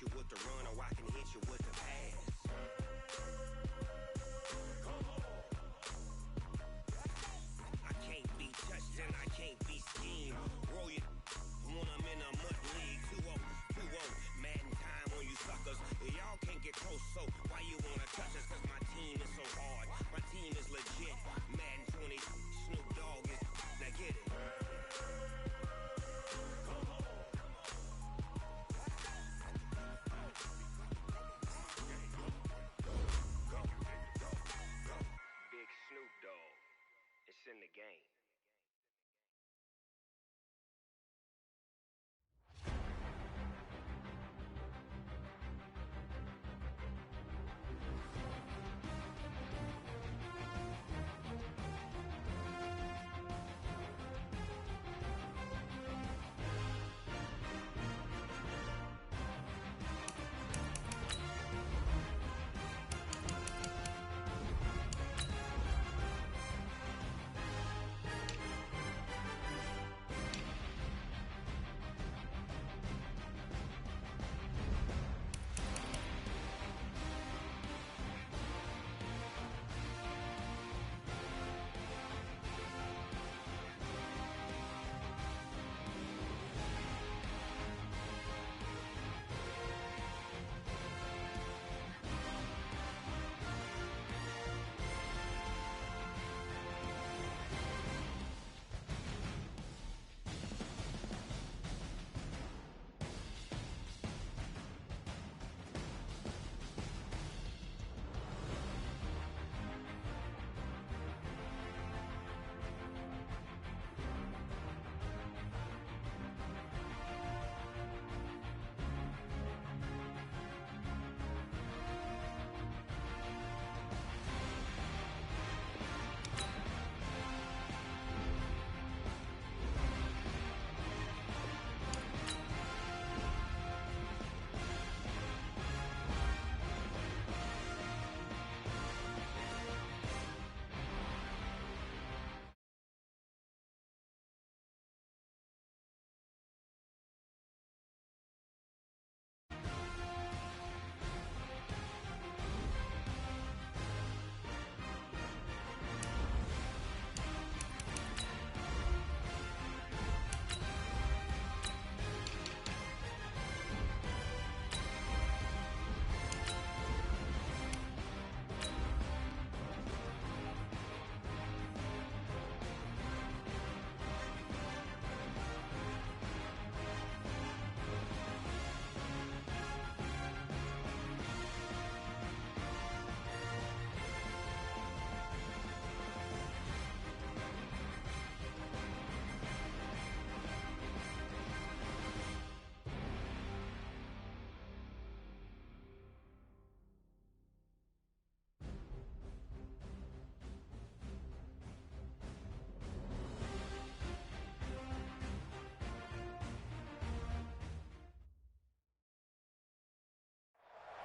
you with the run, or I can hit you with the pass. I can't be touched and I can't be schemed. Roll you when I'm in a mud league. 2-0, 2-0, Madden time on you suckers. Y'all can't get close, so why you wanna touch us? Cause my team is so hard. My team is legit. Madden 20, Snoop Dogg is. Now get it. Big Snoop Dogg. It's in the game.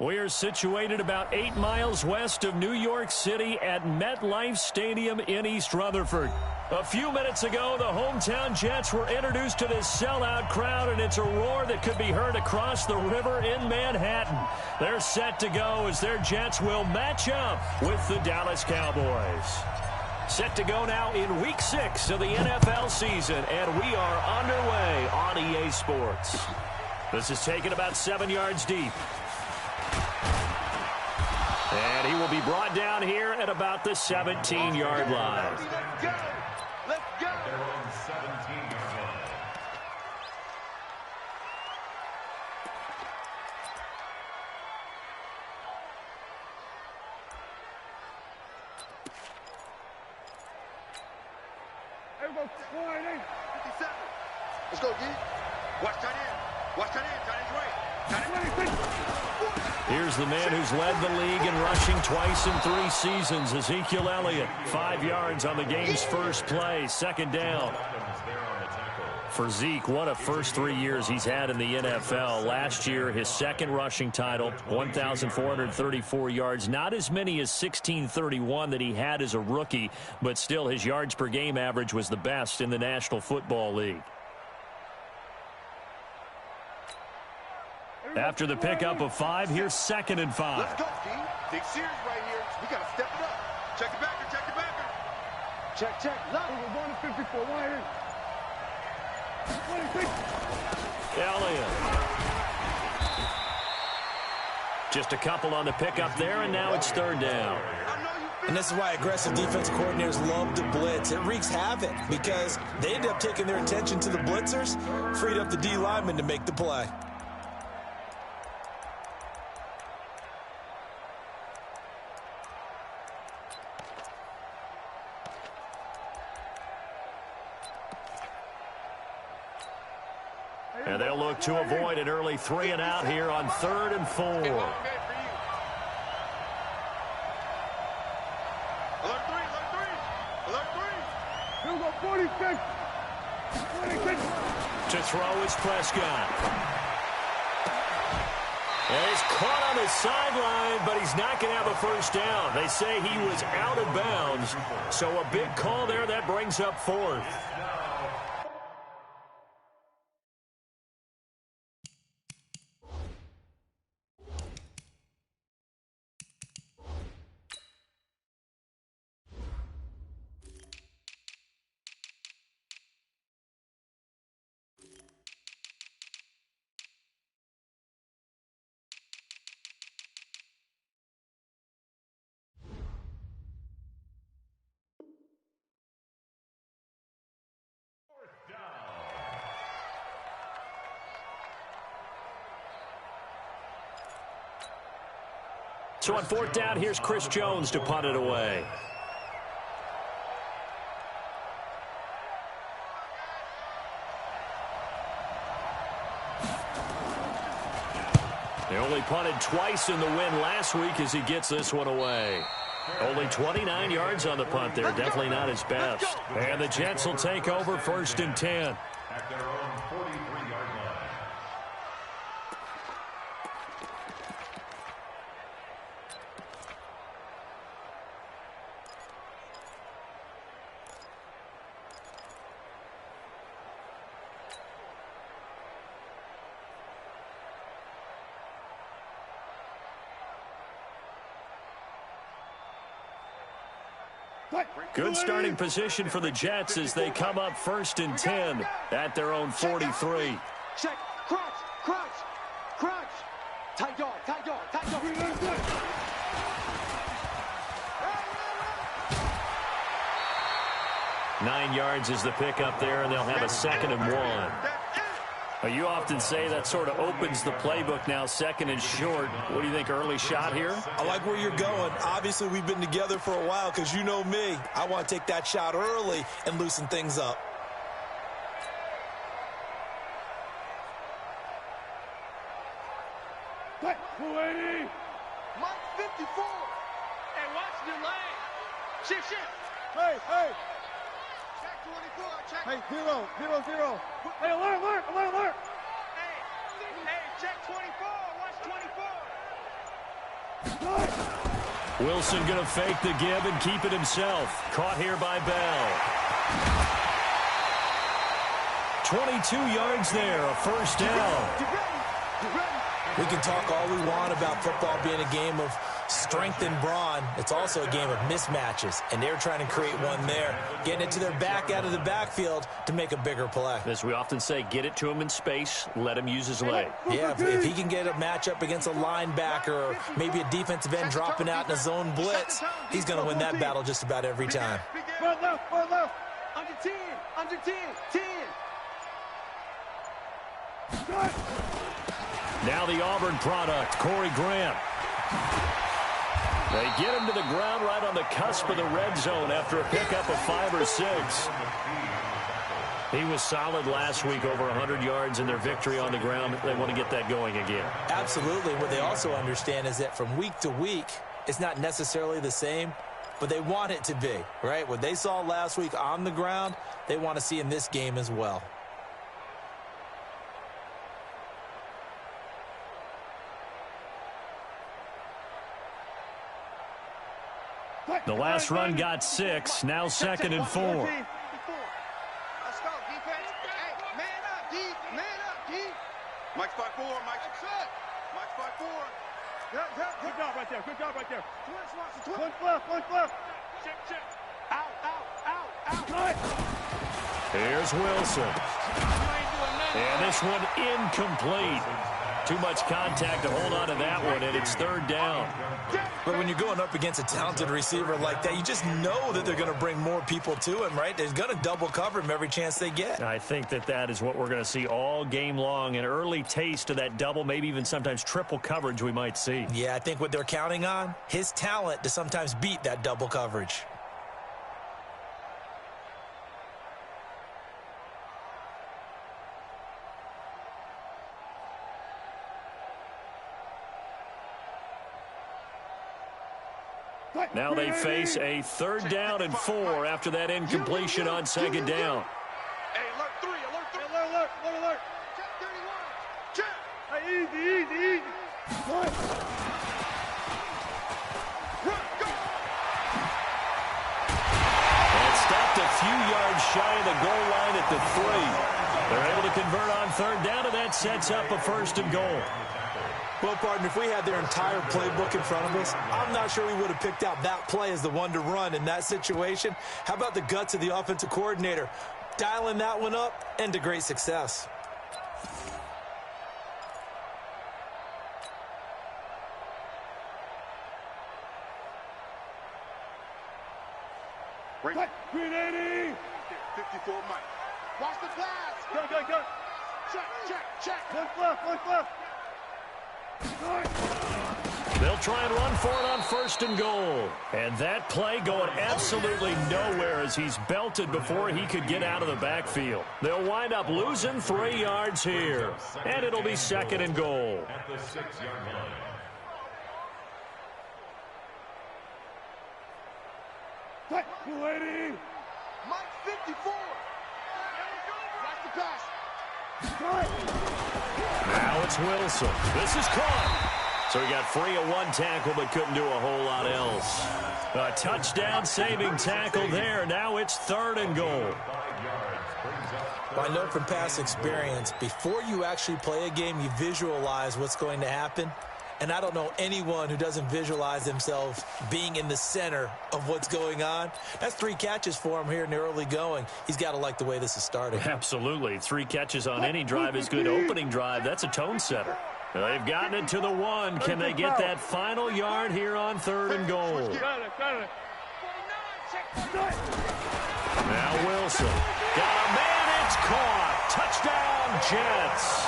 We are situated about 8 miles west of New York City at MetLife Stadium in East Rutherford. A few minutes ago, the hometown Jets were introduced to this sellout crowd, and it's a roar that could be heard across the river in Manhattan. They're set to go as their Jets will match up with the Dallas Cowboys. Set to go now in Week 6 of the NFL season, and we are underway on EA Sports. This is taken about 7 yards deep. And he will be brought down here at about the 17-yard line. Let's go! Let's go! They're on the 17-yard line. There we go, 20. 57. Let's go, D. Watch tight end. Watch tight end. Tight end's right. Tight end. Here's the man who's led the league in rushing twice in 3 seasons, Ezekiel Elliott. 5 yards on the game's first play, second down. For Zeke, what a first 3 years he's had in the NFL. Last year, his second rushing title, 1,434 yards. Not as many as 1,631 that he had as a rookie, but still his yards per game average was the best in the National Football League. After the pickup of 5, here's 2nd and 5. Let's go, D. Big series right here. We got to step it up. Check the backer, check the backer. Check, check. Look. We're going to 54. Why here? 26. Elliott. Just a couple on the pickup there, and now it's 3rd down. And this is why aggressive defensive coordinators love to blitz. It wreaks havoc because they end up taking their attention to the blitzers, freed up the D lineman to make the play. And they'll look to avoid an early 3 and out here on 3rd and 4. Alert 3, alert 3, alert 3. He'll go 46. 26. To throw is Prescott. And he's caught on the sideline, but he's not going to have a first down. They say he was out of bounds, so a big call there. That brings up 4th. So on 4th down, here's Chris Jones to punt it away. They only punted twice in the win last week as he gets this one away. Only 29 yards on the punt there. Definitely not his best. And the Jets will take over 1st and 10. At their own 43-yard line. Good starting position for the Jets as they come up 1st and 10 at their own 43. Check. Crouch, crouch, crouch. Tight dog, tight dog, tight dog. 9 yards is the pickup there, and they'll have a 2nd and 1. You often say that sort of opens the playbook now, 2nd and short. What do you think, early shot here? I like where you're going. Obviously, we've been together for a while because you know me. I want to take that shot early and loosen things up. What? 280. Mike 54. Hey, watch the lane. Shift, shift. Hey, hey. Check 24, check. Hey, 0, 0, 0. Hey, alert, alert, alert, alert. Hey, check 24. Watch 24. Wilson going to fake the give and keep it himself. Caught here by Bell. 22 yards there, a 1st down. We can talk all we want about football being a game of strength and brawn. It's also a game of mismatches, and they're trying to create one there, getting it to their back out of the backfield to make a bigger play. As we often say, get it to him in space, let him use his leg. Yeah, if he can get a matchup against a linebacker or maybe a defensive end dropping out in a zone blitz, he's going to win that battle just about every time. Front left, front left. Under 10, under 10, 10. Shot. Now the Auburn product, Corey Grant. They get him to the ground right on the cusp of the red zone after a pickup of 5 or 6. He was solid last week, over 100 yards in their victory on the ground. They want to get that going again. Absolutely. What they also understand is that from week to week, it's not necessarily the same, but they want it to be, right? What they saw last week on the ground, they want to see in this game as well. The last run got 6, now 2nd and 4. Let's go, defense. Hey, man up, D. Man up, D. Mike Mike's 5'4", Mike's set. Mike's 5'4". Good job right there. Good job right there. Twins left. Check. Out. Here's Wilson. And this one incomplete. Too much contact to hold on to that one, and it's third down. But when you're going up against a talented receiver like that, you just know that they're going to bring more people to him, right? They're going to double cover him every chance they get. I think that is what we're going to see all game long, an early taste of that double, maybe even sometimes triple coverage we might see. Yeah, I think what they're counting on, his talent to sometimes beat that double coverage. Now they face a third down and 4 after that incompletion on second down. Hey, alert 3. Alert. Check 31. Check. Hey, easy. Run, go. And stopped a few yards shy of the goal line at the 3. They're able to convert on third down, and that sets up a first and goal. Well, partner, if we had their entire playbook in front of us, I'm not sure we would have picked out that play as the one to run in that situation. How about the guts of the offensive coordinator? Dialing that one up, and to great success. Right. Green 80. 54, Mike. Watch the pass. Go. Check. One left. They'll try and run for it on first and goal. And that play going absolutely nowhere as he's belted before he could get out of the backfield. They'll wind up losing 3 yards here. And it'll be second and goal. At the 6-yard line. 280. Mike 54. Watch the pass. Now it's Wilson. This is caught. So he got free of one tackle but couldn't do a whole lot else. A touchdown-saving tackle there. Now it's third and goal. I know from past experience, before you actually play a game, you visualize what's going to happen. And I don't know anyone who doesn't visualize themselves being in the center of what's going on. That's 3 catches for him here in the early going. He's got to like the way this is starting. Absolutely. 3 catches on any drive is good. Opening drive, that's a tone setter. They've gotten it to the 1. Can they get that final yard here on third and goal? Got it. Now Wilson. Got a man. It's caught. Touchdown, Jets.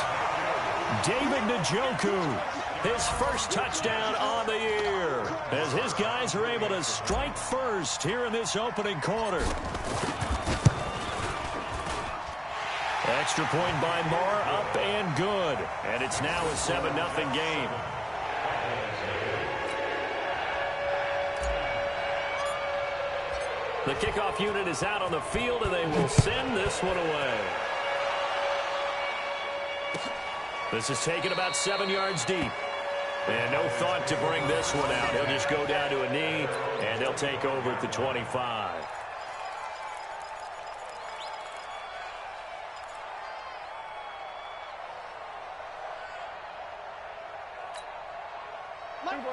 David Njoku. His first touchdown on the year as his guys are able to strike first here in this opening quarter. Extra point by Moore, up and good. And it's now a 7-0 game. The kickoff unit is out on the field, and they will send this one away. This is taken about 7 yards deep. And no thought to bring this one out. He'll just go down to a knee, and they'll take over at the 25.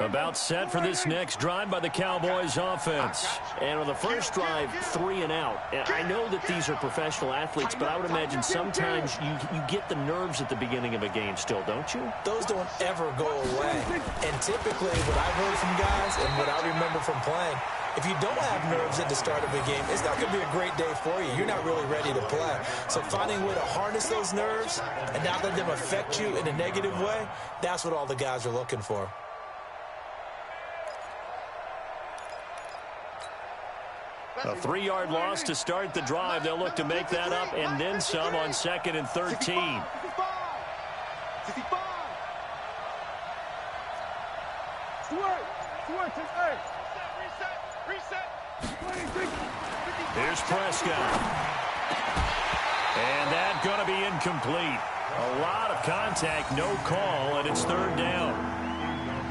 About set for this next drive by the Cowboys offense. And on the first drive, 3 and out. I know that these are professional athletes, but I would imagine sometimes you get the nerves at the beginning of a game still, don't you? Those don't ever go away. And typically what I've heard from guys and what I remember from playing, if you don't have nerves at the start of a game, it's not going to be a great day for you. You're not really ready to play. So finding a way to harness those nerves and not let them affect you in a negative way, that's what all the guys are looking for. A 3-yard loss to start the drive. They'll look to make that up and then some on 2nd and 13. 65. Reset. Here's Prescott. And that's going to be incomplete. A lot of contact, no call, and it's third down.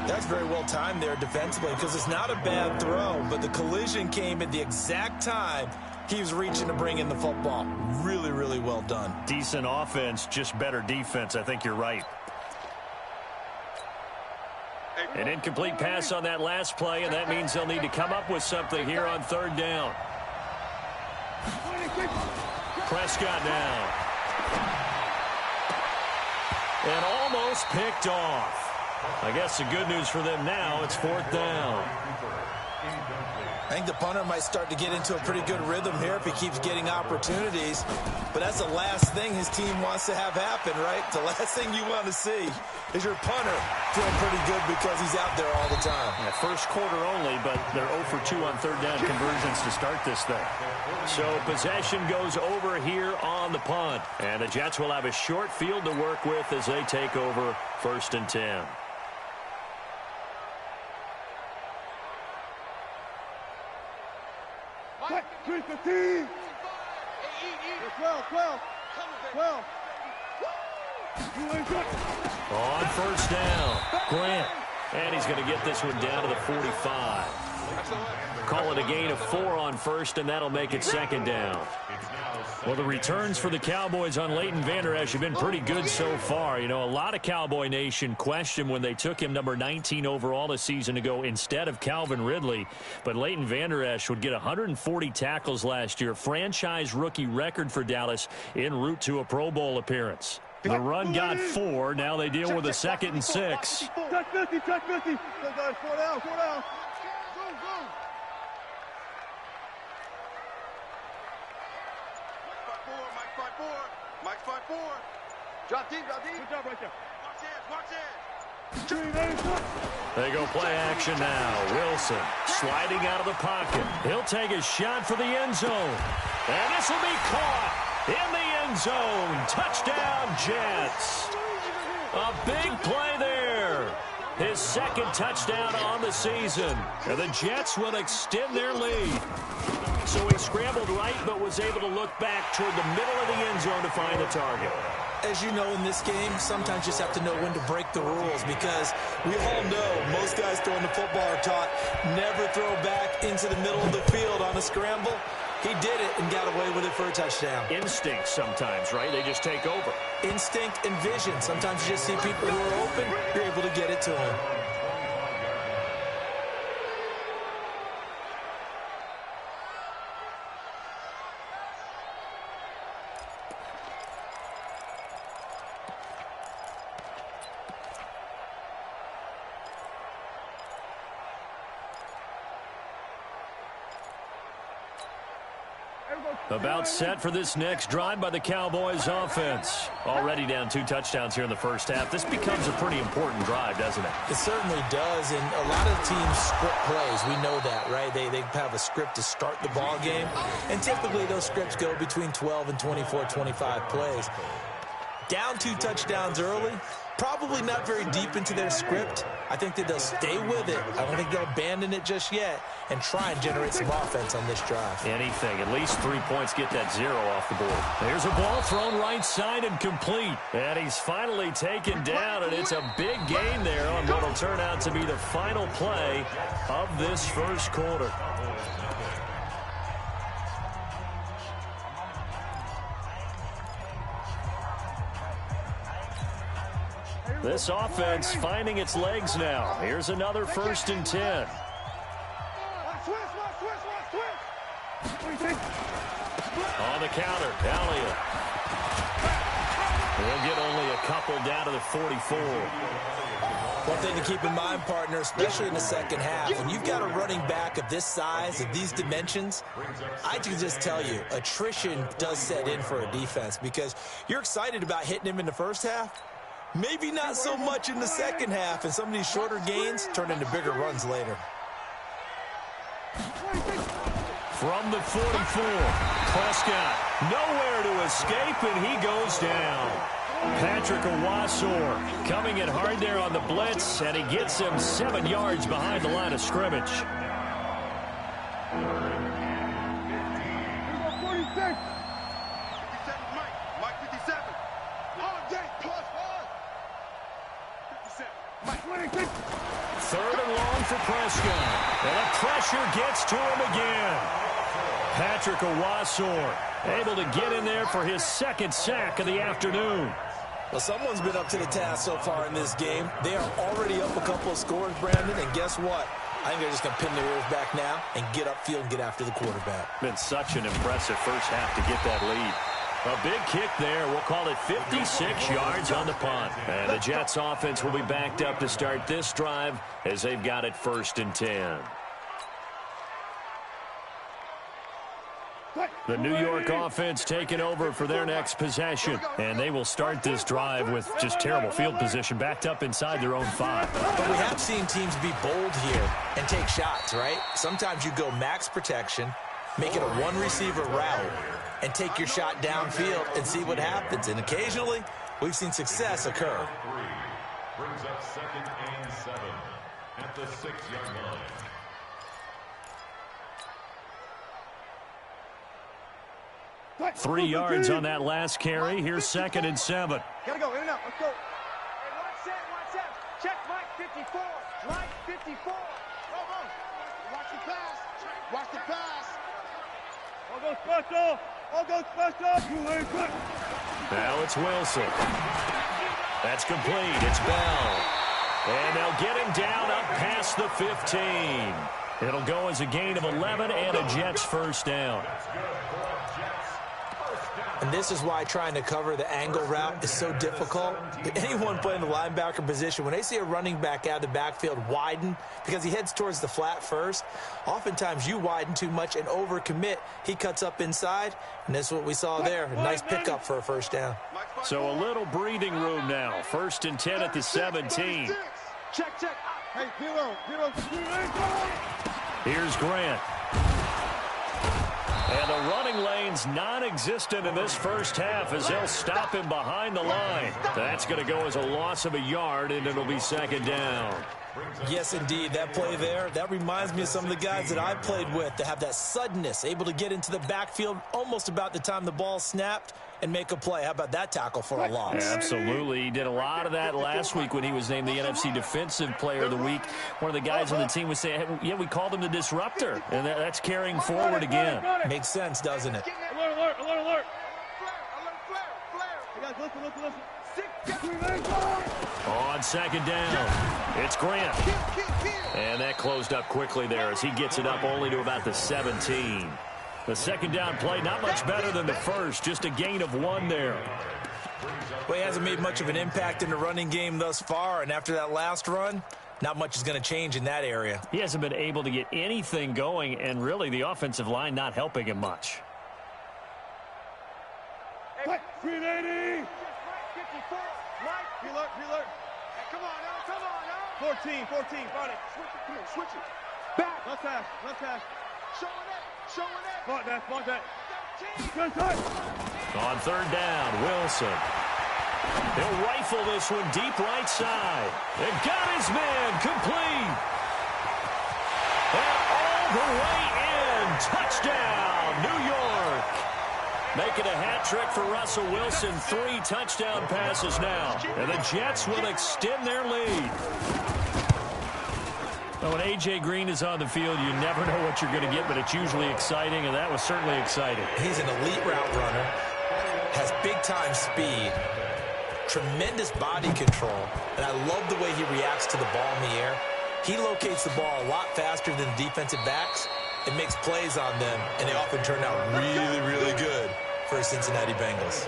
That's very well timed there defensively because it's not a bad throw, but the collision came at the exact time he was reaching to bring in the football. Really, really well done. Decent offense, just better defense. I think you're right. An incomplete pass on that last play, and that means they'll need to come up with something here on third down. Prescott now. And almost picked off. I guess the good news for them now, it's fourth down. I think the punter might start to get into a pretty good rhythm here if he keeps getting opportunities. But that's the last thing his team wants to have happen, right? The last thing you want to see is your punter feeling pretty good because he's out there all the time. Yeah, first quarter only, but they're 0 for 2 on third down conversions to start this thing. So possession goes over here on the punt. And the Jets will have a short field to work with as they take over 1st and 10. What? 3-15. 12. On first down, Grant. And he's going to get this one down to the 45. Call it a gain of 4 on first, and that'll make it 2nd down. Well, the returns for the Cowboys on Leighton Vander Esch have been pretty good so far. You know, a lot of Cowboy Nation questioned when they took him number 19 overall a season ago instead of Calvin Ridley. But Leighton Vander Esch would get 140 tackles last year, franchise rookie record for Dallas en route to a Pro Bowl appearance. The run got 4. Now they deal with a 2nd and 6. Touch 50. Go, guys, 4 down. Go. Mike 5-4. Drop deep. Good job right there. Watch it. They go play action now. Wilson sliding out of the pocket. He'll take a shot for the end zone. And this will be caught in the end zone. Touchdown, Jets. A big play there. His 2nd touchdown on the season. And the Jets will extend their lead. So he scrambled right, but was able to look back toward the middle of the end zone to find the target. As you know, in this game, sometimes you just have to know when to break the rules because we all know most guys throwing the football are taught never throw back into the middle of the field on a scramble. He did it and got away with it for a touchdown. Instinct sometimes, right? They just take over. Instinct and vision. Sometimes you just see people who are open, you're able to get it to them. About set for this next drive by the Cowboys offense. Already down 2 touchdowns here in the first half. This becomes a pretty important drive, doesn't it? It certainly does, and a lot of teams script plays. We know that, right? They have a script to start the ball game, and typically those scripts go between 12 and 24, 25 plays. Down 2 touchdowns early, probably not very deep into their script. I think that they'll stay with it. I don't think they'll abandon it just yet and try and generate some offense on this drive. Anything. At least 3 points get that 0 off the board. There's a ball thrown right side and complete. And he's finally taken down, and it's a big gain there on what will turn out to be the final play of this first quarter. This offense finding its legs now. Here's another 1st and 10. On the counter, Elliott. He'll get only a couple down to the 44. One thing to keep in mind, partner, especially in the second half, when you've got a running back of this size, of these dimensions, I can just tell you, attrition does set in for a defense because you're excited about hitting him in the first half. Maybe not so much in the second half, and some of these shorter gains turn into bigger runs later. From the 44, Prescott nowhere to escape, and he goes down. Patrick Owasor coming in hard there on the blitz, and he gets him 7 yards behind the line of scrimmage. 46. Mike 57. All day plus 57. 3rd and long for Prescott. And the pressure gets to him again. Patrick Owasor able to get in there for his 2nd sack of the afternoon. Well, someone's been up to the task so far in this game. They are already up a couple of scores, Brandon, and guess what? I think they're just going to pin their ears back now and get upfield and get after the quarterback. Been such an impressive first half to get that lead. A big kick there. We'll call it 56 yards on the punt. And the Jets offense will be backed up to start this drive as they've got it 1st and 10. The New York offense taking over for their next possession. And they will start this drive with just terrible field position, backed up inside their own 5. But we have seen teams be bold here and take shots, right? Sometimes you go max protection, make it a one-receiver route, and take your shot downfield and see what happens. And occasionally, we've seen success occur. Brings up 2nd and 7 at the 6-yard line. 3 yards on that last carry. Here's 2nd and 7. Gotta go, in and out, let's go. Hey, watch that. Check Mike 54. Mike 54. Watch the pass. Watch the pass. All goes special. All goes special. Now it's Wilson. That's complete. It's Bell. And they'll get him down up past the 15. It'll go as a gain of 11 and a Jets first down. And this is why trying to cover the angle route is so difficult. Anyone playing the linebacker position, when they see a running back out of the backfield widen because he heads towards the flat first, oftentimes you widen too much and overcommit. He cuts up inside, and that's what we saw there. A nice pickup for a first down. So a little breathing room now. 1st and 10 at the 17. Check. Hey, zero. Here's Grant. And the running lane's non-existent in this first half as they'll stop him behind the line. That's going to go as a loss of a yard, and it'll be 2nd down. Yes, indeed. That play there, that reminds me of some of the guys that I played with that have that suddenness, able to get into the backfield almost about the time the ball snapped and make a play. How about that tackle for a loss? Absolutely. He did a lot of that last week when he was named the NFC Defensive Player of the Week. One of the guys on the team was saying, yeah, we called him the disruptor, and that's carrying forward again. Makes sense, doesn't it? Alert. Flare. Listen. On 2nd down, it's Grant. And that closed up quickly there as he gets it up only to about the 17. The 2nd down play, not much better than the first, just a gain of 1 there. Well, he hasn't made much of an impact in the running game thus far, and after that last run, not much is going to change in that area. He hasn't been able to get anything going, and really the offensive line not helping him much. Hey, 380. 54. Mike. Preload. Hey, come on now. 14. Got it. Switch it. Back. Left hash. Showing it. Spot that. Good touch. On 3rd down, Wilson. He'll rifle this one deep right side. And got his man complete. And all the way in. Touchdown, New York. Making a hat trick for Russell Wilson. 3 touchdown passes now. And the Jets will extend their lead. Well, when A.J. Green is on the field, you never know what you're going to get, but it's usually exciting, and that was certainly exciting. He's an elite route runner, has big-time speed, tremendous body control, and I love the way he reacts to the ball in the air. He locates the ball a lot faster than the defensive backs and makes plays on them, and they often turn out really, really good for the Cincinnati Bengals.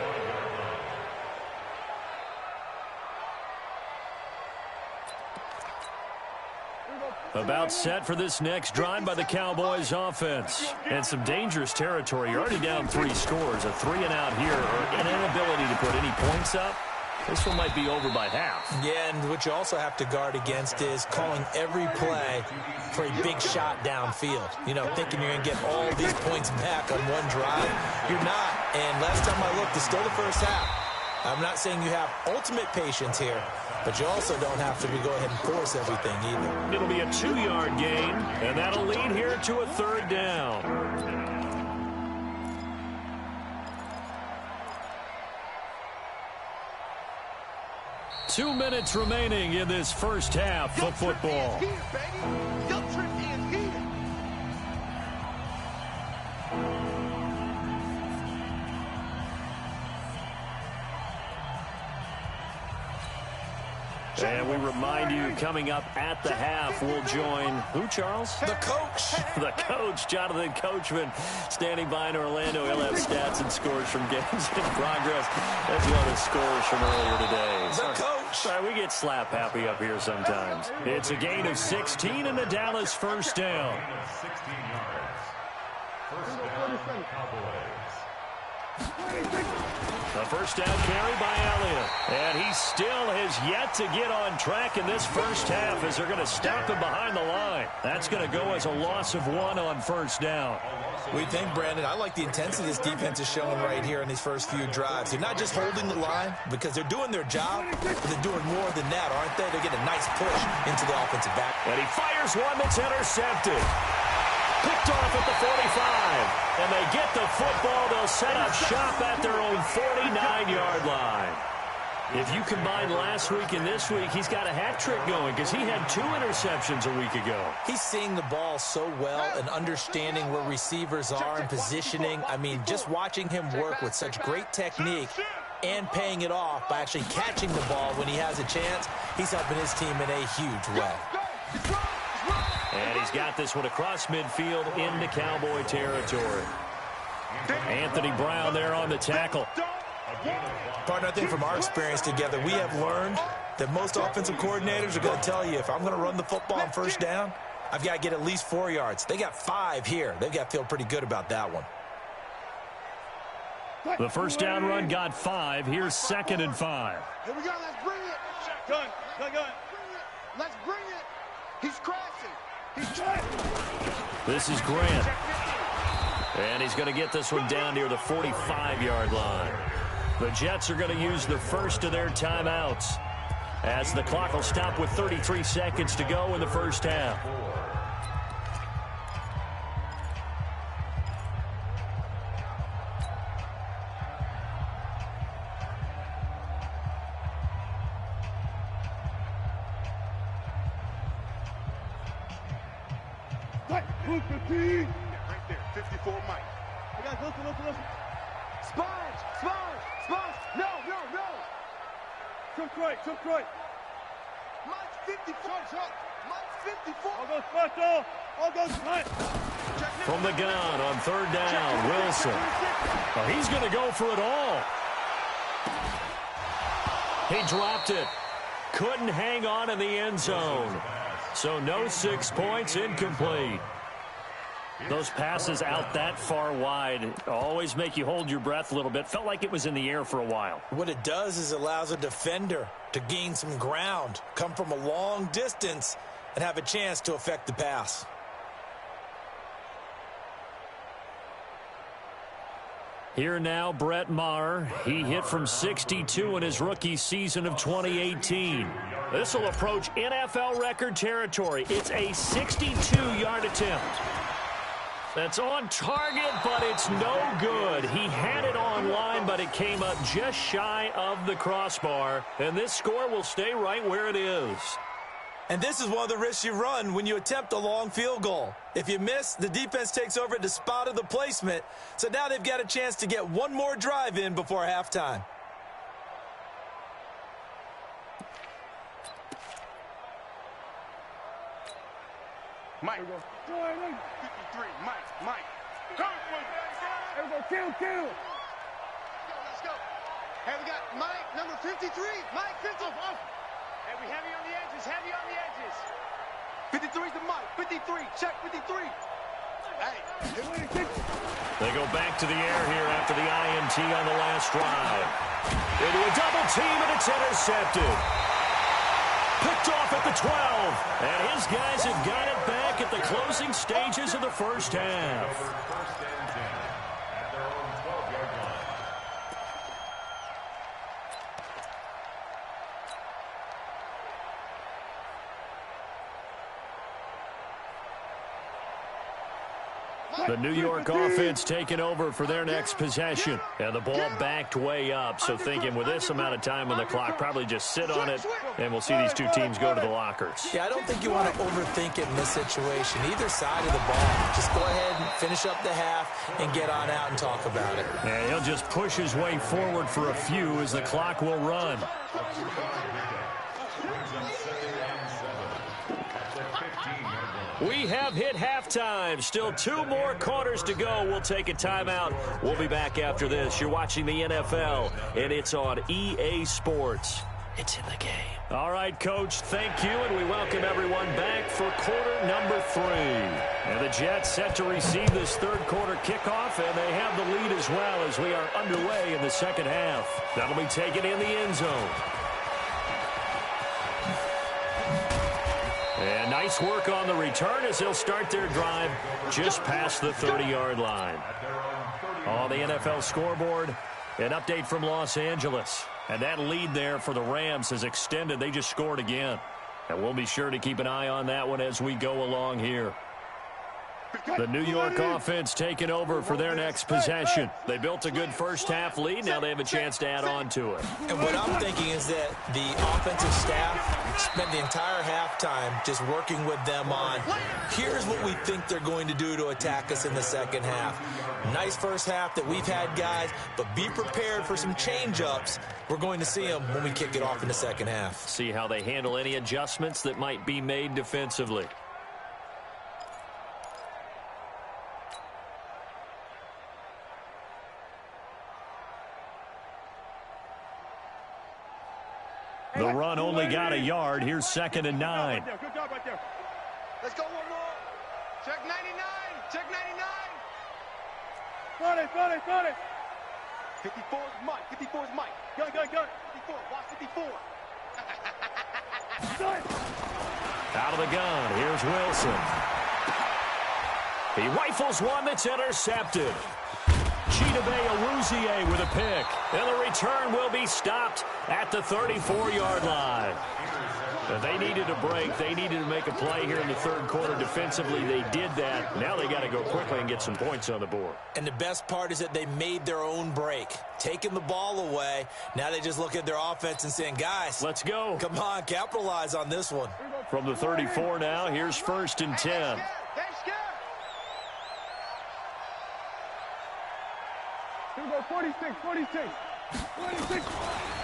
About set for this next drive by the Cowboys offense. And some dangerous territory. You're already down 3 scores. A 3-and-out here, or an inability to put any points up. This one might be over by half. Yeah, and what you also have to guard against is calling every play for a big shot downfield. You know, thinking you're going to get all these points back on one drive. You're not. And last time I looked, it's still the first half. I'm not saying you have ultimate patience here, but you also don't have to go ahead and force everything either. It'll be a 2-yard gain, and that'll lead here to a 3rd down. Two minutes remaining in this first half of football. And we remind you, coming up at the half, we'll join who, Charles? The coach. The coach, Jonathan Coachman, standing by in Orlando. He'll have stats and scores from games in progress, as well as scores from earlier today. The coach. Sorry, we get slap happy up here sometimes. It's a gain of 16 and the Dallas first down. 16 yards. First down, Cowboys. The first down carry by Elliott. And he still has yet to get on track in this first half as they're going to stop him behind the line. That's going to go as a loss of 1 on first down. We think, Brandon, I like the intensity this defense is showing right here in these first few drives. They're not just holding the line because they're doing their job, but they're doing more than that, aren't they? They're getting a nice push into the offensive back. And he fires one that's intercepted. Picked off at the 45. And they get the football. They'll set up shop at their own 49-yard line. If you combine last week and this week, he's got a hat trick going because he had 2 interceptions a week ago. He's seeing the ball so well and understanding where receivers are and positioning. I mean, just watching him work with such great technique and paying it off by actually catching the ball when he has a chance, he's helping his team in a huge way. And he's got this one across midfield into Cowboy territory. Anthony Brown there on the tackle. Partner, I think from our experience together, we have learned that most offensive coordinators are going to tell you, if I'm going to run the football on first down, I've got to get at least 4 yards. They got 5 here. They've got to feel pretty good about that one. The first down run got 5. Here's 2nd and 5. Here we go. Let's bring it. Gun. Let's bring it. He's crashing. He's crashing. This is Grant. And he's going to get this one down near the 45-yard line. The Jets are going to use the first of their timeouts as the clock will stop with 33 seconds to go in the first half. Right there, 54 Mike. I got listen. Sponge. No. Took right. Mike's 54. Mike's 54. All goes special. All goes punt. From the gun on 3rd down, Wilson. Oh, he's going to go for it all. He dropped it. Couldn't hang on in the end zone. So no 6 points, incomplete. Those passes out that far wide always make you hold your breath a little bit. Felt like it was in the air for a while. What it does is allows a defender to gain some ground, come from a long distance, and have a chance to affect the pass. Here now, Brett Maher. He hit from 62 in his rookie season of 2018. This will approach NFL record territory. It's a 62-yard attempt. That's on target, but it's no good. He had it on line, but it came up just shy of the crossbar. And this score will stay right where it is. And this is one of the risks you run when you attempt a long field goal. If you miss, the defense takes over at the spot of the placement. So now they've got a chance to get one more drive in before halftime. Mike. 53. Mike. Come on. There we go. Kill. Let's go. Hey, we got Mike, number 53. Mike, 50. Hey, we heavy on the edges. 53 is the Mike. 53. Check 53. Hey. They go back to the air here after the INT on the last drive. Into a double team, and it's intercepted. Picked off at the 12. And his guys have got it back at the closing stages of the first half. First and 10 at their own 12-yard line. The New York offense taking over for their next possession. And the ball backed way up. So thinking with this amount of time on the clock, probably just sit on it, and we'll see these two teams go to the lockers. Yeah, I don't think you want to overthink it in this situation. Either side of the ball. Just go ahead and finish up the half and get on out and talk about it. And he'll just push his way forward for a few as the clock will run. We have hit halftime. Still 2 more quarters to go. We'll take a timeout. We'll be back after this. You're watching the NFL, and it's on EA Sports. It's in the game. All right, Coach, thank you, and we welcome everyone back for quarter number 3. And the Jets set to receive this third quarter kickoff, and they have the lead as well as we are underway in the second half. That'll be taken in the end zone. And nice work on the return as they'll start their drive just past the 30-yard line. On the NFL scoreboard, an update from Los Angeles. And that lead there for the Rams has extended. They just scored again. And we'll be sure to keep an eye on that one as we go along here. The New York offense taking over for their next possession. They built a good first-half lead. Now they have a chance to add on to it. And what I'm thinking is that the offensive staff spent the entire halftime just working with them on, here's what we think they're going to do to attack us in the second half. Nice first half that we've had, guys, but be prepared for some change-ups. We're going to see them when we kick it off in the second half. See how they handle any adjustments that might be made defensively. The run only got a yard. Here's 2nd and 9. Good job right there. Let's go one more. Check 99. Check 99. Got it. 54 is Mike. 54 is Mike. Gun. 54. Watch 54. Out of the gun. Here's Wilson. He rifles one that's intercepted. Chidobe with a pick. And the return will be stopped at the 34-yard line. They needed a break. They needed to make a play here in the third quarter defensively. They did that. Now they got to go quickly and get some points on the board. And the best part is that they made their own break, taking the ball away. Now they just look at their offense and saying, guys, let's go. Come on, capitalize on this one. From the 34 now, here's 1st and 10. Here we go, 46.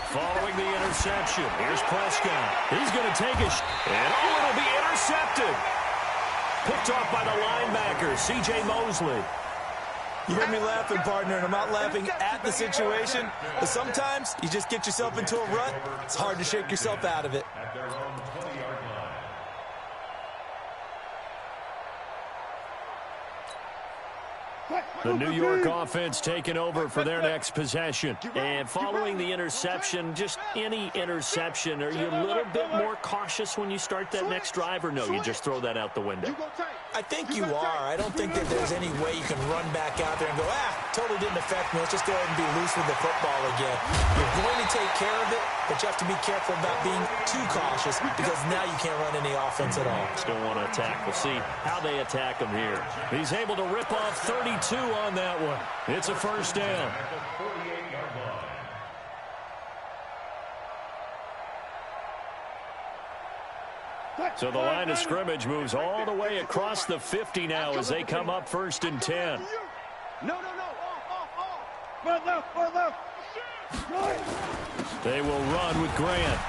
Following the interception, here's Prescott. He's going to take a and it'll be intercepted. Picked off by the linebacker, C.J. Mosley. You hear me laughing, partner, and I'm not laughing at the situation, but sometimes you just get yourself into a rut. It's hard to shake yourself out of it. The New York offense taking over for their next possession. And following the interception, just any interception, are you a little bit more cautious when you start that next drive, or no, you just throw that out the window? I think you are. I don't think that there's any way you can run back out there and go, totally didn't affect me. Let's just go ahead and be loose with the football again. You're going to take care of it, but you have to be careful about being too cautious because now you can't run any offense at all. Still want to attack. We'll see how they attack him here. He's able to rip off 32 on that one. It's a first down. So the line of scrimmage moves all the way across the 50 now as they come up 1st and 10. No. Off. Right left. They will run with Grant.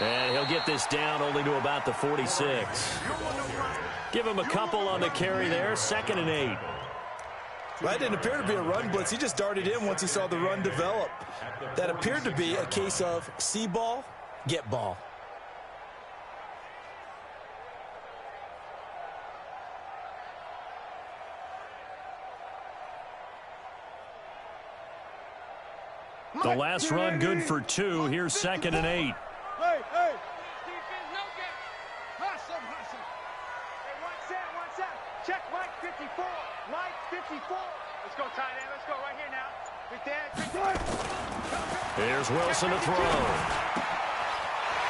And he'll get this down only to about the 46. Give him a couple on the carry there. 2nd and 8. Well, that didn't appear to be a run blitz. He just darted in once he saw the run develop. That appeared to be a case of see ball, get ball. The last run good for 2. Here's 2nd and 8. Hey. Hustle. Hey, watch that. Check Mike 54. Mike 54. Let's go, tight end. Let's go right here now. Right there. Here's Wilson to throw.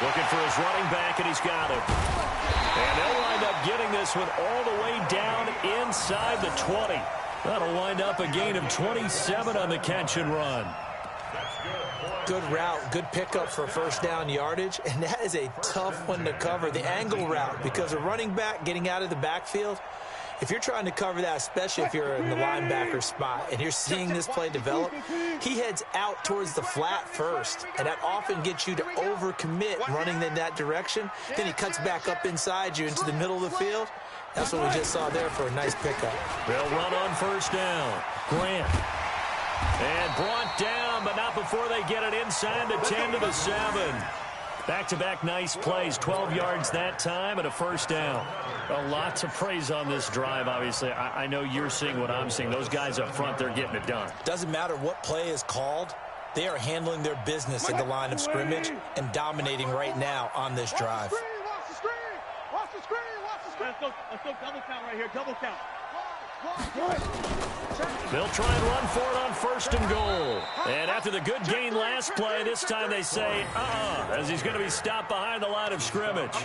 Looking for his running back, and he's got it. And they'll wind up getting this one all the way down inside the 20. That'll wind up a gain of 27 on the catch and run. Good route, good pickup for first down yardage, and that is a tough one to cover, the angle route, because a running back getting out of the backfield, If you're trying to cover that, especially if you're in the linebacker spot and you're seeing this play develop, he heads out towards the flat first, and that often gets you to overcommit running in that direction. Then he cuts back up inside you into the middle of the field. That's what we just saw there for a nice pickup. They'll run on first down. Grant. And brought down, but not before they get it inside the 10 to the 7. Back-to-back nice plays, 12 yards that time and a first down. A lot to praise on this drive, obviously. I know you're seeing what I'm seeing. Those guys up front, they're getting it done. Doesn't matter what play is called. They are handling their business at the line of scrimmage and dominating right now on this drive. Watch the screen! Watch the screen! Watch the screen! Let's go double count right here. Double count. They'll try and run for it on first and goal. And after the good gain last play, this time they say, as he's going to be stopped behind the line of scrimmage.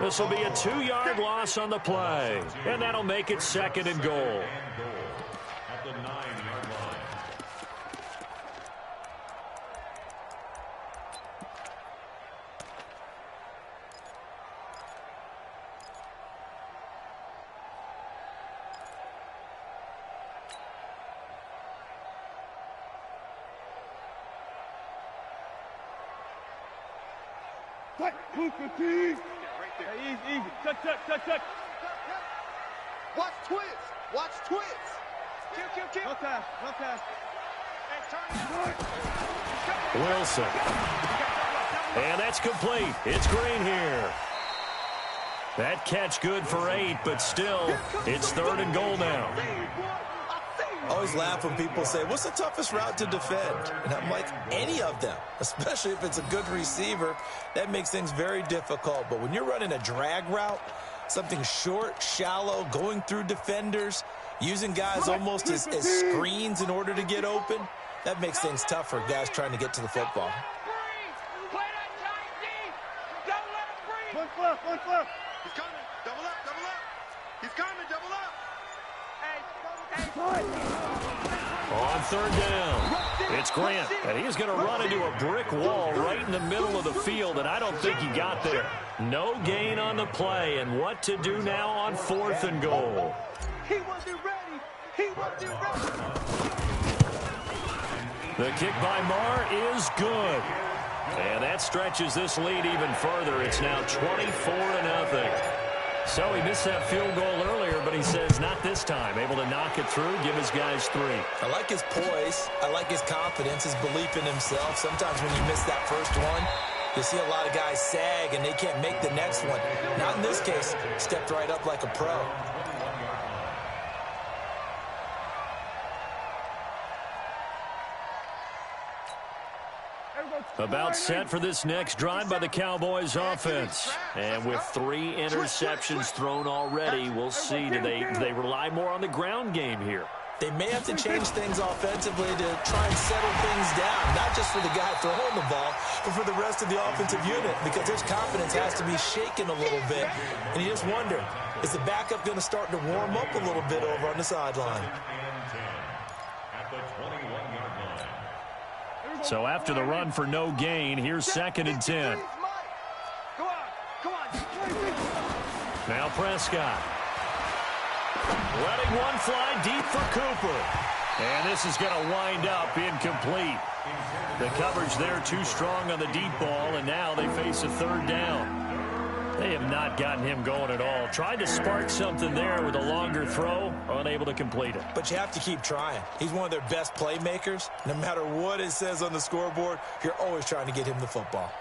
This will be a 2-yard loss on the play. And that'll make it second and goal. At the 9-yard line. Easy. Touch. Watch twins. Watch twins. Kill. No pass. Wilson. And that's complete. It's Green here. That catch good for 8, but still, it's third and goal now. I always laugh when people say, what's the toughest route to defend? And I'm like, any of them, especially if it's a good receiver. That makes things very difficult. But when you're running a drag route, something short, shallow, going through defenders, using guys almost as screens in order to get open, that makes things tough for guys trying to get to the football. One flip. He's coming. Double up. He's coming. Double up. On third down, it's Grant, and he's going to run into a brick wall right in the middle of the field, and I don't think he got there. No gain on the play, and what to do now on fourth and goal. He wasn't ready. The kick by Marr is good. And that stretches this lead even further. It's now 24-0. So he missed that field goal earlier, but he says not this time. Able to knock it through, give his guys 3. I like his poise. I like his confidence, his belief in himself. Sometimes when you miss that first one, you see a lot of guys sag and they can't make the next one. Not in this case. Stepped right up like a pro. About set for this next drive by the Cowboys offense. And with 3 interceptions thrown already, we'll see. Do they rely more on the ground game here? They may have to change things offensively to try and settle things down, not just for the guy throwing the ball, but for the rest of the offensive unit, because his confidence has to be shaken a little bit. And you just wonder, is the backup going to start to warm up a little bit over on the sideline? At the 21-yard line. So after the run for no gain, here's second and 10. Come on. Now Prescott. Letting one fly deep for Cooper. And this is going to wind up incomplete. The coverage there too strong on the deep ball, and now they face a third down. They have not gotten him going at all. Tried to spark something there with a longer throw, unable to complete it. But you have to keep trying. He's one of their best playmakers. No matter what it says on the scoreboard, you're always trying to get him the football.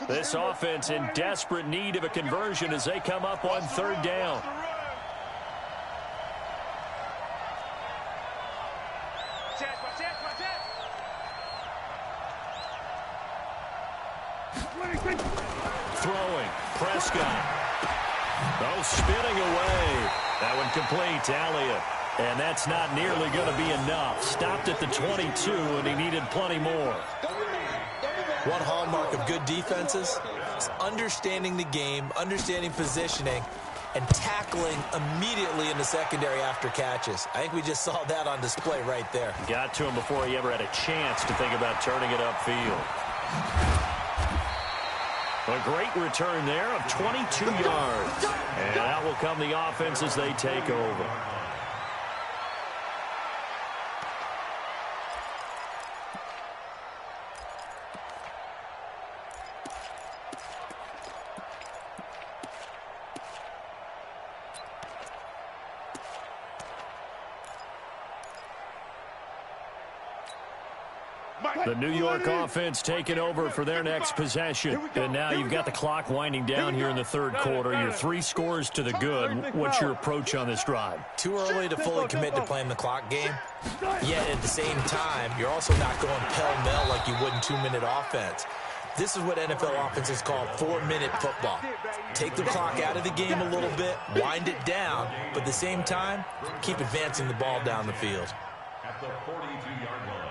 This offense in desperate need of a conversion as they come up on third down. Throwing, Prescott. Oh, spinning away. That one complete to Elliott. And that's not nearly going to be enough. Stopped at the 22, and he needed plenty more. One hallmark of good defenses is understanding the game, understanding positioning, and tackling immediately in the secondary after catches. I think we just saw that on display right there. Got to him before he ever had a chance to think about turning it upfield. A great return there of 22 yards. And out will come the offense as they take over. The New York offense taking over for their next possession. And now you've got the clock winding down here in the third quarter. You're 3 scores to the good. What's your approach on this drive? Too early to fully commit to playing the clock game. Yet at the same time, you're also not going pell-mell like you would in 2-minute offense. This is what NFL offenses call 4-minute football. Take the clock out of the game a little bit, wind it down, but at the same time, keep advancing the ball down the field. At the 42-yard line.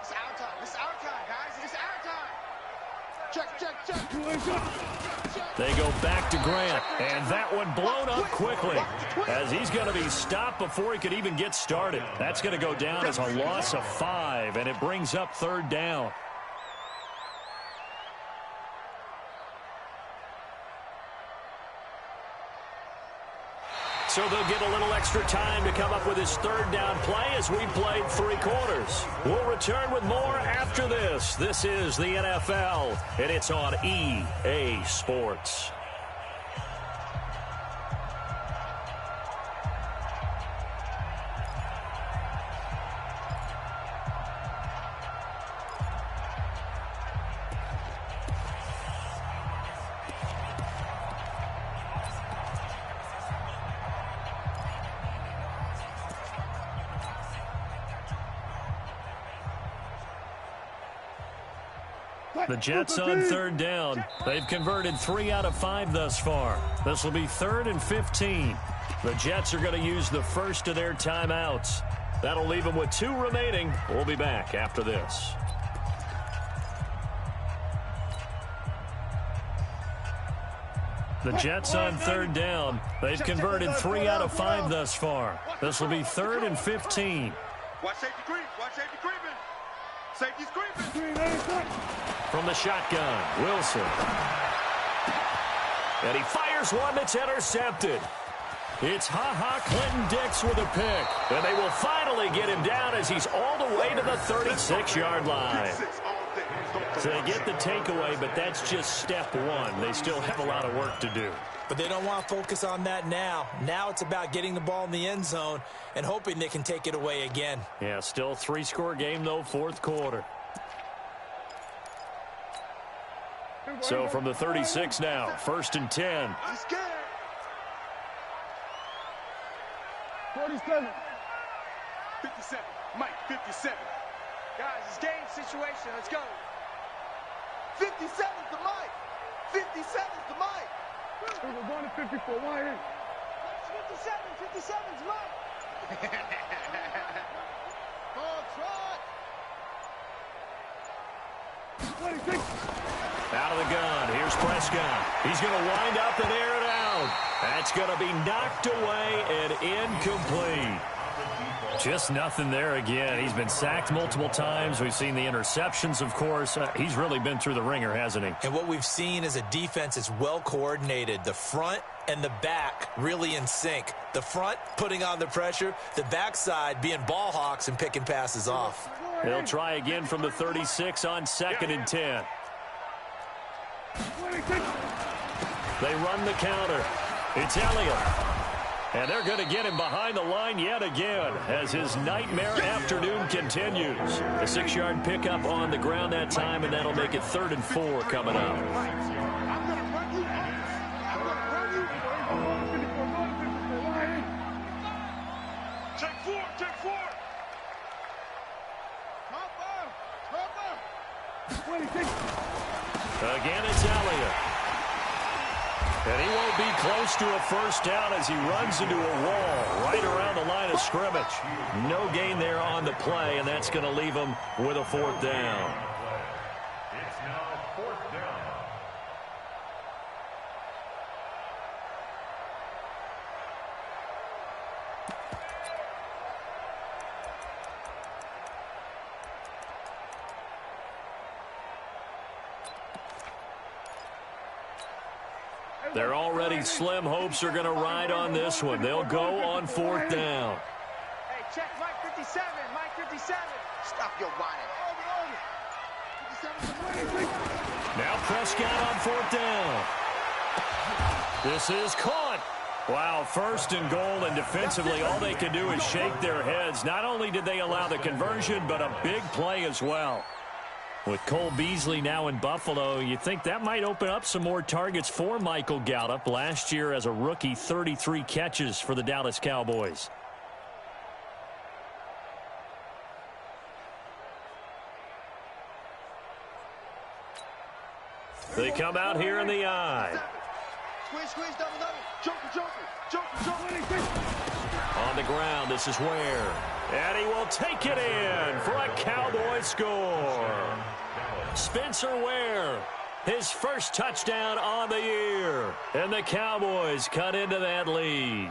It's our time. It's our time, guys. It's our time. Check. They go back to Grant, and that one blown up quickly as he's going to be stopped before he could even get started. That's going to go down as a loss of 5, and it brings up third down. So they'll get a little extra time to come up with his third down play as we played 3 quarters. We'll return with more after this. This is the NFL, and it's on EA Sports. The Jets on third down. They've converted 3 out of 5 thus far. This will be 3rd and 15. The Jets are going to use the first of their timeouts. That'll leave them with 2 remaining. We'll be back after this. The Jets on third down. They've converted 3 out of 5 thus far. This will be 3rd and 15. Watch safety creep. Watch safety creeping. Safety's creeping. From the shotgun, Wilson. And he fires one that's intercepted. It's Clinton-Dix with a pick. And they will finally get him down as he's all the way to the 36-yard line. So they get the takeaway, but that's just step 1. They still have a lot of work to do. But they don't want to focus on that now. Now it's about getting the ball in the end zone and hoping they can take it away again. Yeah, still 3-score game, though, 4th quarter. So from the 36 now, 1st and 10. He's scared. 47. 57. Mike, 57. Guys, it's game situation. Let's go. 57's the Mike. 57's the Mike. We're going to 54. Why in? 57's Mike. Ball trot. 26. Out of the gun. Here's Prescott. He's going to wind up and air it out. That's going to be knocked away and incomplete. Just nothing there again. He's been sacked multiple times. We've seen the interceptions, of course. He's really been through the ringer, hasn't he? And what we've seen is a defense that's well coordinated. The front and the back really in sync. The front putting on the pressure. The backside being ball hawks and picking passes off. They'll try again from the 36 on 2nd and 10. 26. They run the counter. It's Elliott. And they're going to get him behind the line yet again as his nightmare afternoon continues. A 6-yard pickup on the ground that time, and that'll make it 3rd and 4 coming up. Check 4. 26. Again, it's Elliott. And he won't be close to a first down as he runs into a wall right around the line of scrimmage. No gain there on the play, and that's going to leave him with a 4th down. It's now 4th down. Their already slim hopes are going to ride on this one. They'll go on 4th down. Hey, check Mike 57. Mike 57. Stop your whining. Now Prescott on 4th down. This is caught. Wow, 1st and goal, and defensively all they can do is shake their heads. Not only did they allow the conversion, but a big play as well. With Cole Beasley now in Buffalo, you think that might open up some more targets for Michael Gallup. Last year as a rookie, 33 catches for the Dallas Cowboys. They come out here in the eye. Squeeze, double. Joker. On the ground, this is Ware. And he will take it in for a Cowboy score. Spencer Ware, his first touchdown on the year. And the Cowboys cut into that lead.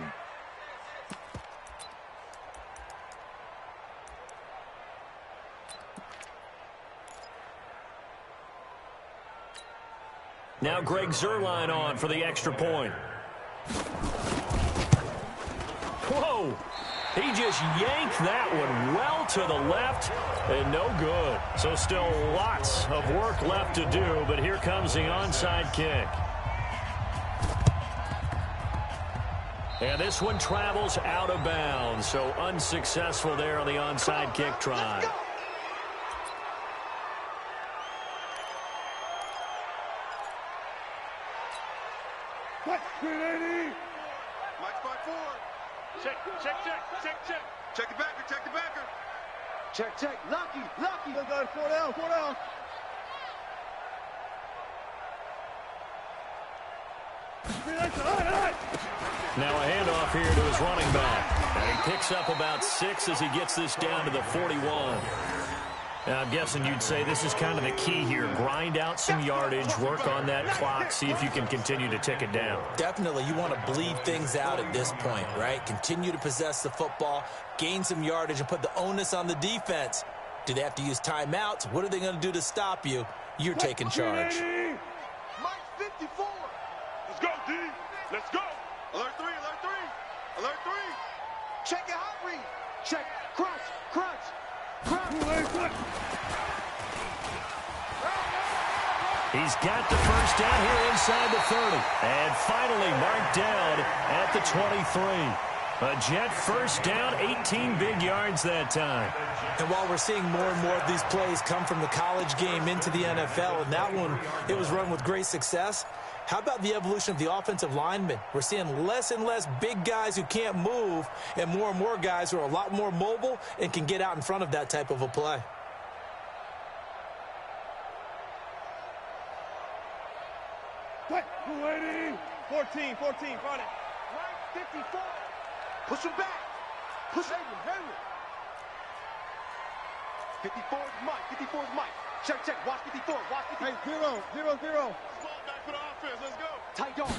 Now Greg Zuerlein on for the extra point. Whoa! He just yanked that one well to the left and no good. So still lots of work left to do, but here comes the onside kick. And this one travels out of bounds, so unsuccessful there on the onside kick try. Mike's by 4. Check. Check the backer. Check. Lucky. Let's go. 4 down. Now a handoff here to his running back. And he picks up about 6 as he gets this down to the 41. Now, I'm guessing you'd say this is kind of the key here. Grind out some yardage, work on that clock, see if you can continue to tick it down. Definitely, you want to bleed things out at this point, right? Continue to possess the football, gain some yardage, and put the onus on the defense. Do they have to use timeouts? What are they going to do to stop you? You're taking charge. Mike 54. Let's go, D. Let's go. Alert 3. Check your hot read. Check. Crunch. He's got the first down here inside the 30. And finally marked down at the 23. A Jet first down, 18 big yards that time. And while we're seeing more and more of these plays come from the college game into the NFL, and that one, it was run with great success, how about the evolution of the offensive linemen? We're seeing less and less big guys who can't move and more guys who are a lot more mobile and can get out in front of that type of a play. Quick, 14, front it. Mike 54. Push him back. Push him. 54 is Mike. Check. Watch 54. Hey, 0. Back for the offense. Let's go. Tight dog.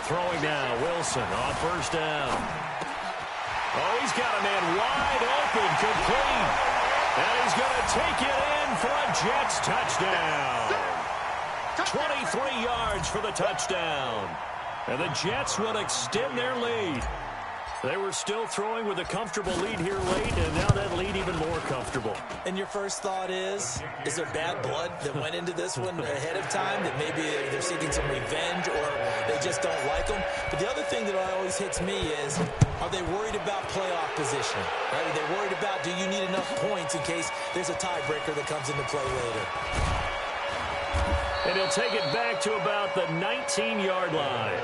Throwing now, Wilson on first down. Oh, he's got a man wide open, complete. And he's going to take it in for a Jets touchdown. 23 yards for the touchdown. And the Jets will extend their lead. They were still throwing with a comfortable lead here late, and now that lead even more comfortable. And your first thought is there bad blood that went into this one ahead of time, that maybe they're seeking some revenge or they just don't like them? But the other thing that always hits me is, are they worried about playoff position? Right? Are they worried about, do you need enough points in case there's a tiebreaker that comes into play later? And he'll take it back to about the 19-yard line.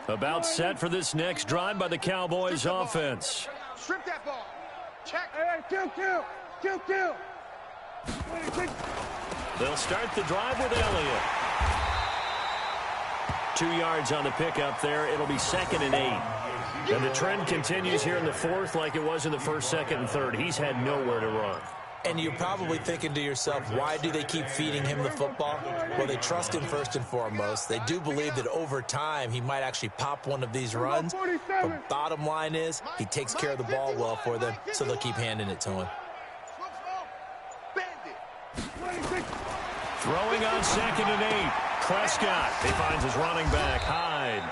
About set for this next drive by the Cowboys offense. Strip that ball. Check. Hey, kill. They'll start the drive with Elliott. 2 yards on the pickup there. It'll be 2nd and 8. And the trend continues here in the fourth like it was in the first, second, and third. He's had nowhere to run. And you're probably thinking to yourself, why do they keep feeding him the football? Well, they trust him first and foremost. They do believe that over time he might actually pop one of these runs. But bottom line is he takes care of the ball well for them, so they'll keep handing it to him. Throwing on 2nd and 8. Prescott. He finds his running back, Hyde.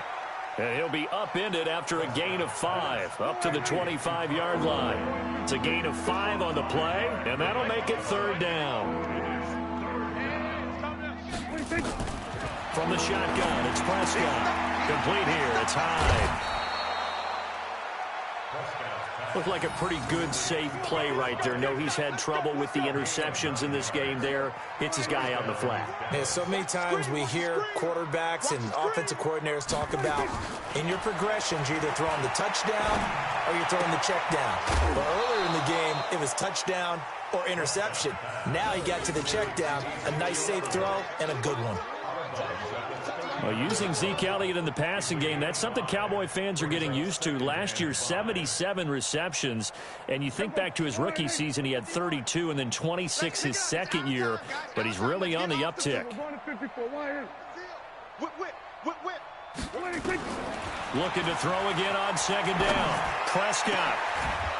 And he'll be upended after a gain of 5, up to the 25-yard line. It's a gain of 5 on the play, and that'll make it 3rd down. From the shotgun, it's Prescott. Complete here, it's Hyde. Looked like a pretty good, safe play right there. No, he's had trouble with the interceptions in this game there. Hits his guy out in the flat. Yeah, so many times we hear quarterbacks and offensive coordinators talk about in your progressions, you're either throwing the touchdown or you're throwing the check down. But earlier in the game, it was touchdown or interception. Now he got to the check down, a nice safe throw, and a good one. Well, using Zeke Elliott in the passing game, that's something Cowboy fans are getting used to. Last year, 77 receptions. And you think back to his rookie season, he had 32 and then 26 his second year. But he's really on the uptick. Looking to throw again on 2nd down. Prescott.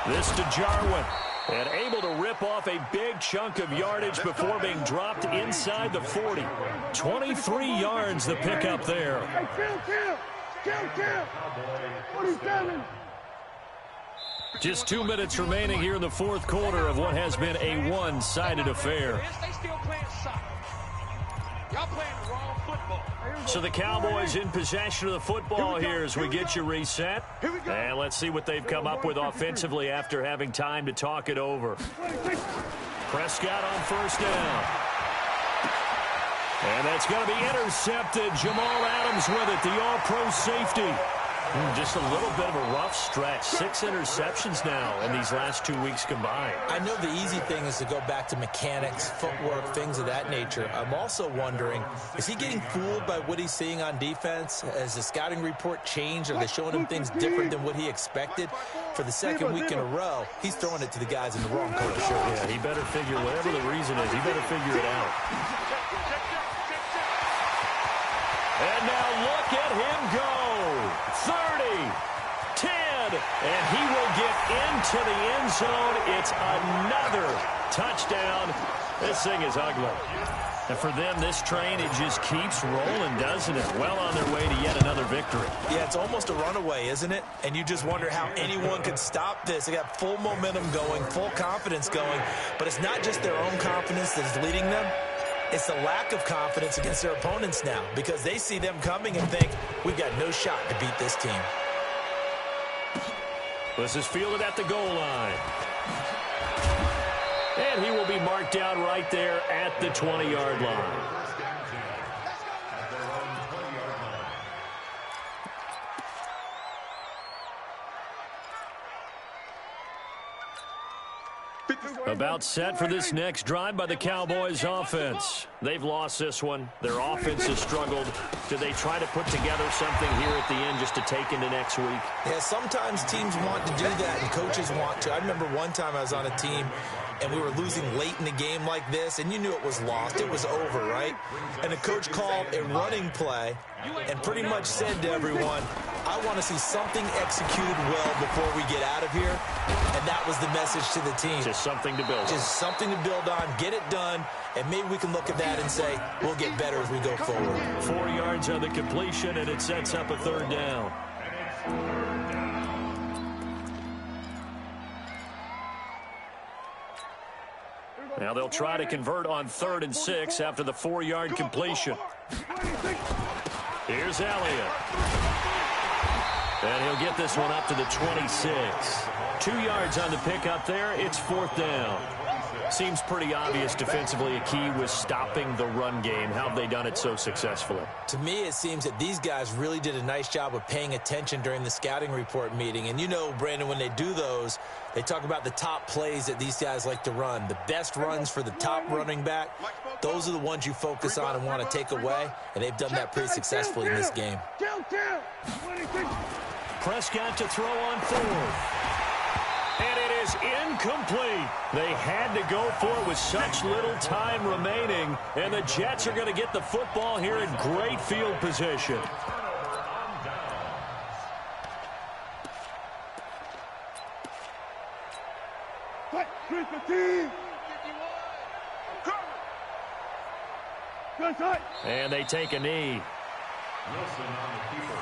This to Jarwin. And able to rip off a big chunk of yardage before being dropped inside the 40. 23 yards the pickup there. Just 2 minutes remaining here in the fourth quarter of what has been a one-sided affair. So the Cowboys in possession of the football here as we get you reset. And let's see what they've come up with offensively after having time to talk it over. Prescott on 1st down. And that's going to be intercepted. Jamal Adams with it, the all-pro safety. Just a little bit of a rough stretch. 6 interceptions now in these last 2 weeks combined. I know the easy thing is to go back to mechanics, footwork, things of that nature. I'm also wondering, is he getting fooled by what he's seeing on defense? Has the scouting report changed? Are they showing him things different than what he expected? For the 2nd week in a row, he's throwing it to the guys in the wrong color shirt. Yeah, he better figure, whatever the reason is, he better figure it out. And now look at him go. 30, 10, and he will get into the end zone. It's another touchdown. This thing is ugly. And for them, this train, it just keeps rolling, doesn't it? Well on their way to yet another victory. Yeah, it's almost a runaway, isn't it? And you just wonder how anyone could stop this. They got full momentum going, full confidence going. But it's not just their own confidence that is leading them. It's the lack of confidence against their opponents now because they see them coming and think, we've got no shot to beat this team. This is fielded at the goal line. And he will be marked down right there at the 20-yard line. About set for this next drive by the Cowboys offense. They've lost this one. Their offense has struggled. Do they try to put together something here at the end just to take into next week? Yeah, sometimes teams want to do that and coaches want to. I remember one time I was on a team and we were losing late in the game like this, and you knew it was lost. It was over, right? And the coach called a running play and pretty much said to everyone, I want to see something executed well before we get out of here. And that was the message to the team. Just something to build on. Just something to build on, get it done, and maybe we can look at that and say, we'll get better as we go forward. 4 yards on the completion, and it sets up a 3rd down. Now they'll try to convert on 3rd and 6 after the 4-yard completion. Here's Elliott. And he'll get this one up to the 26. 2 yards on the pickup there. It's 4th down. Seems pretty obvious defensively a key was stopping the run game. How have they done it so successfully? To me, it seems that these guys really did a nice job of paying attention during the scouting report meeting. And you know, Brandon, when they do those, they talk about the top plays that these guys like to run. The best runs for the top running back, those are the ones you focus on and want to take away. And they've done that pretty successfully in this game. Prescott to throw on fourth. And it is incomplete. They had to go for it with such little time remaining. And the Jets are going to get the football here in great field position. And they take a knee. Wilson on the keeper.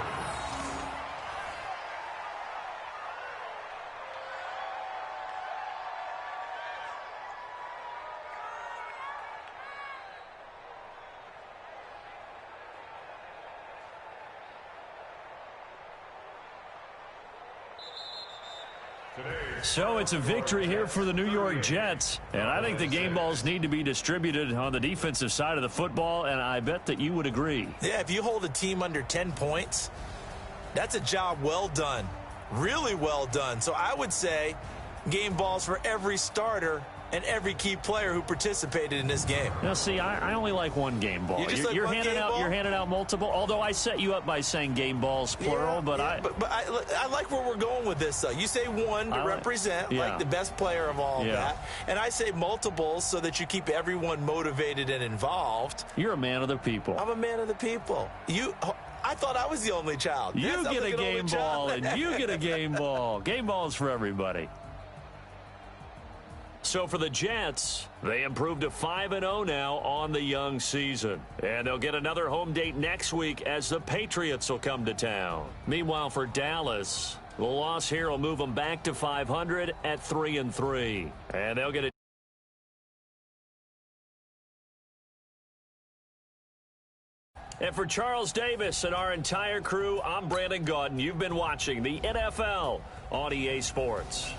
So it's a victory here for the New York Jets, and I think the game balls need to be distributed on the defensive side of the football, and I bet that you would agree. Yeah, if you hold a team under 10 points, that's a job well done, really well done. So I would say game balls for every starter and every key player who participated in this game. Now, see, I only like one game ball. You're handing out multiple. Although I set you up by saying game balls plural, but I like where we're going with this. Though you say one to represent like the best player of all that, and I say multiples so that you keep everyone motivated and involved. You're a man of the people. I'm a man of the people. I thought I was the only child. You get a game ball, and you get a game ball. Game balls for everybody. So for the Jets, they improved to 5-0 now on the young season. And they'll get another home date next week as the Patriots will come to town. Meanwhile, for Dallas, the loss here will move them back to 500 at 3-3. And they'll get a And for Charles Davis and our entire crew, I'm Brandon Gaudin. You've been watching the NFL on EA Sports.